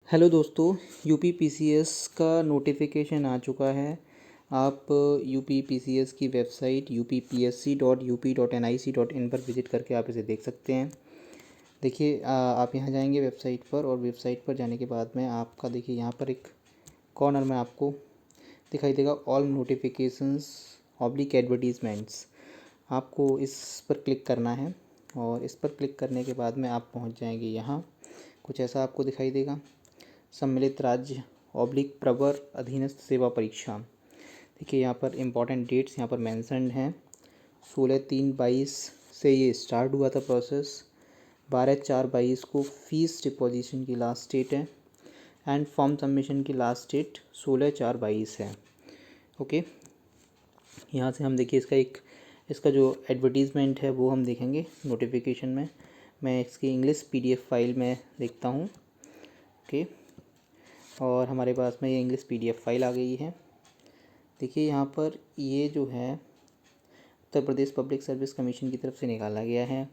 Hello दोस्तों, UP PCS का notification आ चुका है। आप यूपी पीसीएस की वेबसाइट uppsc.up.nic.in पर विज़िट करके आप इसे देख सकते हैं। देखिए, आप यहाँ जाएंगे वेबसाइट पर, और वेबसाइट पर जाने के बाद में आपका देखिए यहाँ पर एक कॉर्नर में आपको दिखाई देगा ऑल नोटिफिकेशंस ऑब्लिक एडवर्टीज़मेंट्स। आपको इस पर क्लिक करना है, और इस पर क्लिक करने के बाद में आप पहुँच जाएंगे यहाँ। कुछ ऐसा आपको दिखाई देगा, सम्मिलित राज्य ऑब्लिक प्रवर अधीनस्थ सेवा परीक्षा। देखिए यहाँ पर इम्पॉर्टेंट डेट्स यहाँ पर मेंशन्ड हैं। 16/3/22 से ये स्टार्ट हुआ था प्रोसेस। 12/4/22 को फ़ीस डिपॉजिशन की लास्ट डेट है, एंड फॉर्म सबमिशन की लास्ट डेट 16/4/22 है। ओके, यहाँ से हम देखिए इसका जो एडवर्टीज़मेंट है वो हम देखेंगे नोटिफिकेशन में। मैं इसकी इंग्लिश PDF फाइल में देखता हूँ। ओके, और हमारे पास में ये इंग्लिश PDF फाइल आ गई है। देखिए यहाँ पर ये जो है Uttar Pradesh public service commission की तरफ से निकाला गया है।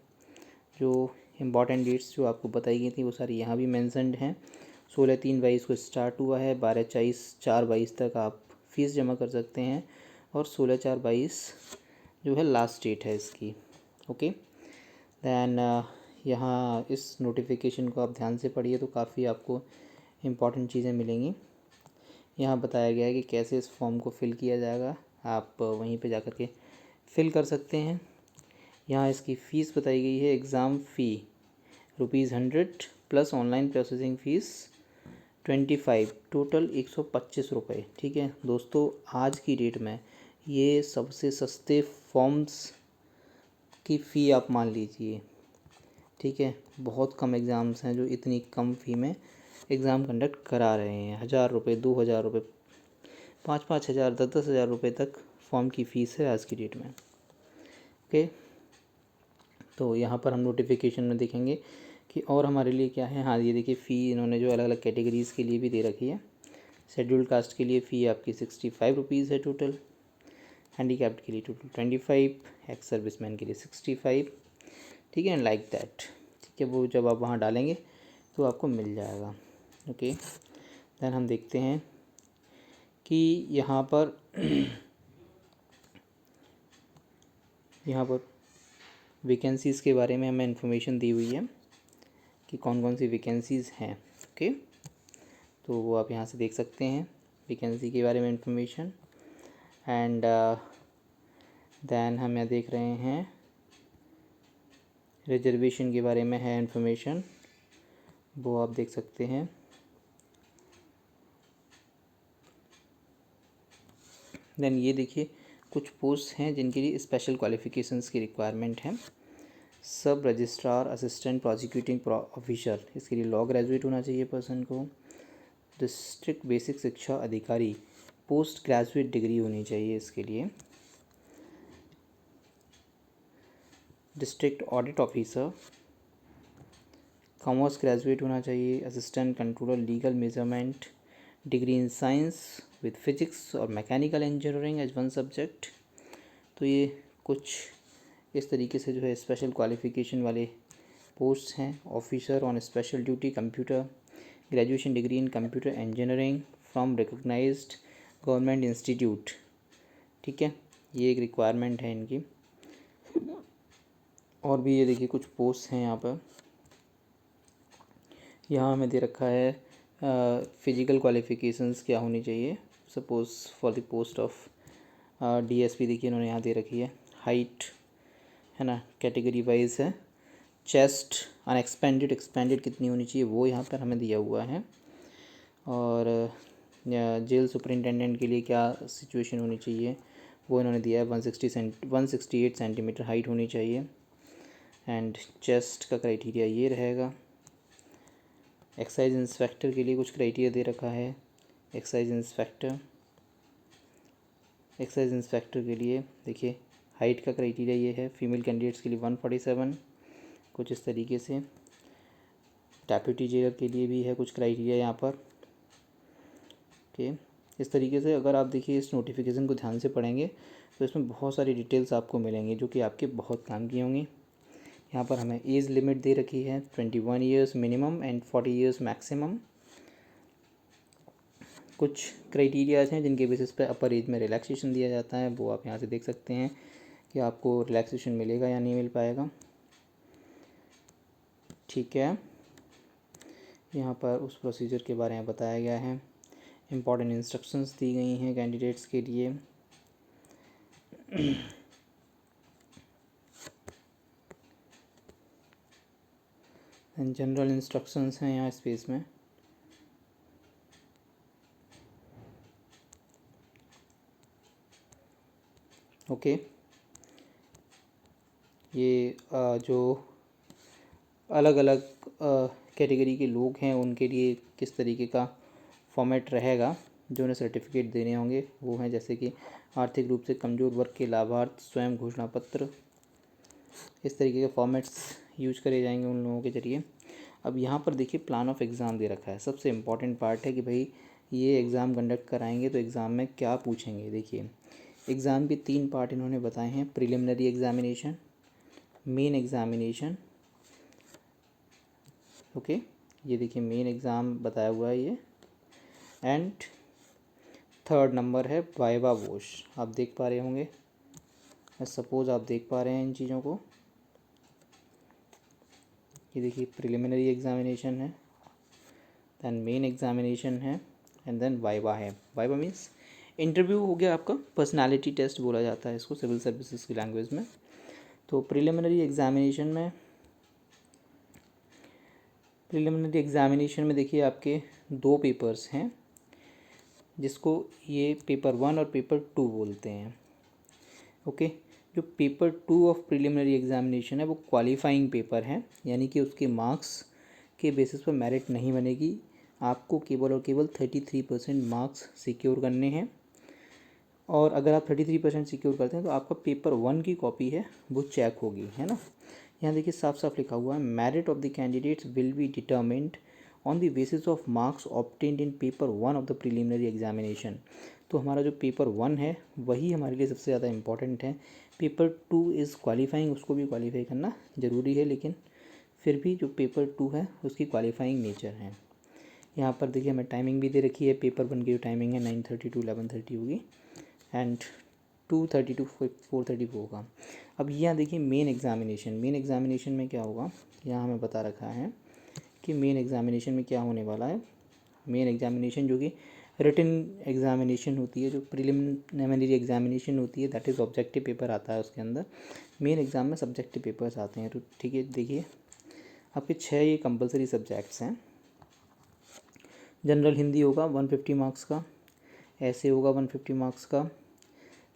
जो इम्पॉर्टेंट डेट्स जो आपको बताई गई थी वो सारी यहाँ भी मेंशन्ड हैं। 16/3/22 को स्टार्ट हुआ है, 12/4/22 तक आप फीस जमा कर सकते हैं, और 16/4/22 जो है लास्ट डेट है इसकी। ओके, दैन यहाँ इस नोटिफिकेशन को आप ध्यान से पढ़िए तो काफ़ी आपको इम्पॉर्टेंट चीज़ें मिलेंगी। यहाँ बताया गया है कि कैसे इस फॉर्म को फ़िल किया जाएगा। आप वहीं पे जाकर के फ़िल कर सकते हैं। यहाँ इसकी फ़ीस बताई गई है। एग्ज़ाम फ़ी ₹100 plus online processing fees 25, total 125 रुपये। ठीक है दोस्तों, आज की डेट में ये सबसे सस्ते फॉर्म्स की फ़ी आप मान लीजिए। ठीक है, बहुत कम एग्ज़ाम्स हैं जो इतनी कम फ़ी में एग्ज़ाम कंडक्ट करा रहे हैं। 1000 रुपये, 2000 रुपये, 5-5 हज़ार, 10-10 हज़ार रुपये तक फॉर्म की फ़ीस है आज की डेट में। ओके, तो यहाँ पर हम नोटिफिकेशन में देखेंगे कि और हमारे लिए क्या है। हाँ, ये देखिए फ़ी इन्होंने जो अलग अलग कैटेगरीज़ के लिए भी दे रखी है। शेड्यूल्ड कास्ट के लिए फ़ी आपकी 65 रुपीज़ है टोटल, हैंडीकैप्ड के लिए टोटल 25, एक्स सर्विसमैन के लिए 65। ठीक है, एंड लाइक दैट। ठीक है, वो जब आप वहाँ डालेंगे तो आपको मिल जाएगा। ओके, दैन हम देखते हैं कि यहाँ पर वैकेंसीज़ के बारे में हमें इन्फॉर्मेशन दी हुई है कि कौन कौन सी वैकेंसीज़ हैं। ओके, तो वो आप यहाँ से देख सकते हैं वैकेंसी के बारे में इन्फॉर्मेशन। एंड दैन हम यहाँ देख रहे हैं रिजर्वेशन के बारे में है इन्फॉर्मेशन, वो आप देख सकते हैं। देन ये देखिए कुछ पोस्ट हैं जिनके लिए स्पेशल क्वालिफ़िकेशंस की रिक्वायरमेंट है। सब रजिस्ट्रार असिस्टेंट प्रोसिक्यूटिंग ऑफिसर, इसके लिए लॉ ग्रेजुएट होना चाहिए पर्सन को। डिस्ट्रिक्ट बेसिक शिक्षा अधिकारी, पोस्ट ग्रेजुएट डिग्री होनी चाहिए इसके लिए। District audit officer, commerce graduate होना चाहिए। Assistant controller legal measurement, degree in science with physics और mechanical engineering as one subject. तो ये कुछ इस तरीके से जो है स्पेशल क्वालिफ़िकेशन वाले पोस्ट हैं। Officer on special duty computer, graduation degree in computer engineering from recognised government institute. ठीक है, ये एक रिक्वायरमेंट है इनकी। और भी ये देखिए कुछ पोस्ट हैं यहाँ पर। यहाँ हमें दे रखा है फिजिकल क्वालिफ़िकेशंस क्या होनी चाहिए। Suppose for the post of DSP देखिए इन्होंने यहाँ दे रखी है। हाइट है ना, कैटेगरी वाइज है। चेस्ट अनएक्सपेंडेड एक्सपेंडेड कितनी होनी चाहिए वो यहाँ पर हमें दिया हुआ है। और जेल सुपरिटेंडेंट के लिए क्या सिचुएशन होनी चाहिए वो इन्होंने दिया है। 168 सेंटीमीटर हाइट होनी चाहिए, एंड चेस्ट का क्राइटेरिया ये रहेगा। एक्साइज इंस्पेक्टर के लिए कुछ क्राइटेरिया दे रखा है। एक्साइज इंस्पेक्टर के लिए देखिए हाइट का क्राइटेरिया ये है। फीमेल कैंडिडेट्स के लिए 147, कुछ इस तरीके से। डेप्यूटी जेलर के लिए भी है कुछ क्राइटेरिया यहाँ पर। ओके, इस तरीके से अगर आप देखिए इस नोटिफिकेशन को ध्यान से पढ़ेंगे तो इसमें बहुत सारी डिटेल्स आपको मिलेंगी जो कि आपके बहुत काम की होंगी। यहाँ पर हमें एज लिमिट दे रखी है 21 years minimum and 40 years maximum. कुछ क्राइटेरियाज हैं जिनके बेसिस पे अपर एज में रिलैक्सेशन दिया जाता है, वो आप यहाँ से देख सकते हैं कि आपको रिलैक्सेशन मिलेगा या नहीं मिल पाएगा। ठीक है, यहाँ पर उस प्रोसीजर के बारे में बताया गया है, इम्पॉर्टेंट इंस्ट्रक्शंस दी गई हैं कैंडिडेट्स के लिए। जनरल इंस्ट्रक्शंस हैं यहाँ स्पेस में। ओके, ये जो अलग अलग कैटेगरी के लोग हैं उनके लिए किस तरीके का फॉर्मेट रहेगा जो उन्हें सर्टिफिकेट देने होंगे, वो हैं जैसे कि आर्थिक रूप से कमज़ोर वर्ग के लाभार्थ स्वयं घोषणा पत्र, इस तरीके के फॉर्मेट्स यूज करे जाएंगे उन लोगों के ज़रिए। अब यहाँ पर देखिए प्लान ऑफ एग्ज़ाम दे रखा है, सबसे इम्पॉर्टेंट पार्ट है कि भाई ये एग्ज़ाम कंडक्ट कराएंगे तो एग्ज़ाम में क्या पूछेंगे। देखिए एग्ज़ाम के 3 पार्ट इन्होंने बताए हैं, preliminary examination, main examination. Okay, ये देखिए मेन एग्ज़ाम बताया हुआ है ये, एंड थर्ड नंबर है वाइवा वोश। आप देख पा रहे होंगे, सपोज़ आप देख पा रहे हैं इन चीज़ों को। ये देखिए प्रिलिमिनरी एग्ज़ामिनेशन है, दैन मेन एग्ज़ामिनेशन है, एंड देन वाइवा है। वाइवा मीन्स इंटरव्यू हो गया आपका, पर्सनालिटी टेस्ट बोला जाता है इसको सिविल सर्विसेज की लैंग्वेज में। तो प्रिलिमिनरी एग्ज़ामिनेशन में देखिए आपके 2 पेपर्स हैं जिसको ये पेपर 1 और पेपर 2 बोलते हैं। ओके, जो पेपर 2 ऑफ प्रिलिमिनरी एग्ज़ामिनेशन है वो क्वालिफाइंग पेपर है, यानी कि उसके मार्क्स के बेसिस पर मेरिट नहीं बनेगी, आपको केवल और केवल 33% मार्क्स सिक्योर करने हैं। और अगर आप 33% सिक्योर करते हैं तो आपका पेपर 1 की कॉपी है वो चेक होगी, है ना। यहाँ देखिए साफ साफ लिखा हुआ है, merit of the candidates will be determined on the basis of marks obtained in paper 1 of the preliminary examination. तो हमारा जो पेपर 1 है वही हमारे लिए सबसे ज़्यादा इम्पॉर्टेंट है। पेपर 2 इज़ क्वालिफाइंग, उसको भी क्वालिफाई करना ज़रूरी है, लेकिन फिर भी जो पेपर 2 है उसकी क्वालिफाइंग नेचर है। यहाँ पर देखिए हमें टाइमिंग भी दे रखी है, पेपर 1 की जो टाइमिंग है 9:30 to 11:30 होगी, एंड 2:30 to 4:30 होगा। अब यहाँ देखिए मेन एग्ज़ामिनेशन में क्या होगा, यहाँ हमें बता रखा है कि मेन एग्ज़ामिनेशन में क्या होने वाला है। मेन एग्ज़ामिनेशन जो कि रिटन एग्ज़ामिनेशन होती है, जो प्रिलिमिनरी एग्ज़ामिनेशन होती है दैट इज़ ऑब्जेक्टिव पेपर आता है उसके अंदर। मेन एग्ज़ाम में सब्जेक्टिव पेपर्स आते हैं। तो ठीक है, देखिए आपके 6 ये कंपलसरी सब्जेक्ट्स हैं। जनरल हिंदी होगा 150 मार्क्स का, ऐसे होगा 150 मार्क्स का,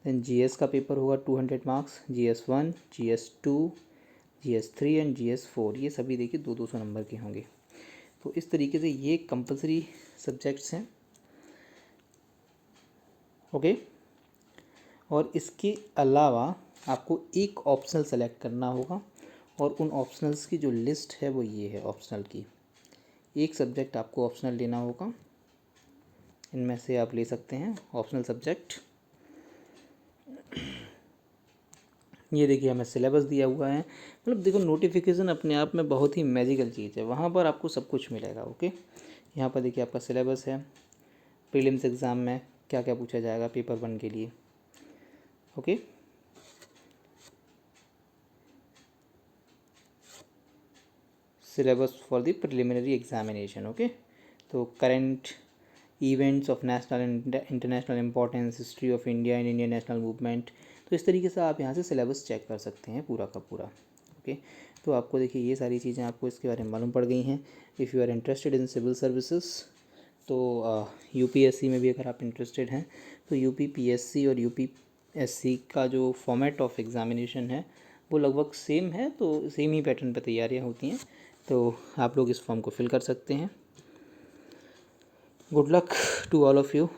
देन जीएस का पेपर होगा 200 marks, GS1, GS2, GS3 and GS4, ये सभी देखिए 200 नंबर के होंगे। तो इस तरीके से ये कंपलसरी सब्जेक्ट्स हैं। ओके, और इसके अलावा आपको एक ऑप्शनल सेलेक्ट करना होगा, और उन ऑप्शनल्स की जो लिस्ट है वो ये है ऑप्शनल की। एक सब्जेक्ट आपको ऑप्शनल लेना होगा, इनमें से आप ले सकते हैं ऑप्शनल सब्जेक्ट। ये देखिए हमें सिलेबस दिया हुआ है, मतलब देखो नोटिफिकेशन अपने आप में बहुत ही मैजिकल चीज़ है, वहाँ पर आपको सब कुछ मिलेगा। ओके, यहाँ पर देखिए आपका सिलेबस है, प्रीलिम्स एग्ज़ाम में क्या क्या पूछा जाएगा पेपर 1 के लिए। Okay, syllabus for the preliminary examination. Okay, तो current events of national and international importance, history of India and Indian national movement, तो इस तरीके से आप यहाँ से सिलेबस चेक कर सकते हैं पूरा का पूरा। ओके, तो आपको देखिए ये सारी चीज़ें आपको इसके बारे में मालूम पड़ गई हैं। If you are interested in civil services, तो यूपीएससी में भी अगर आप इंटरेस्टेड हैं तो यूपीपीएससी और यूपीएससी का जो फॉर्मेट ऑफ एग्ज़ामिनेशन है वो लगभग सेम है, तो सेम ही पैटर्न पर तैयारियाँ होती हैं, तो आप लोग इस फॉर्म को फिल कर सकते हैं। Good luck to all of you.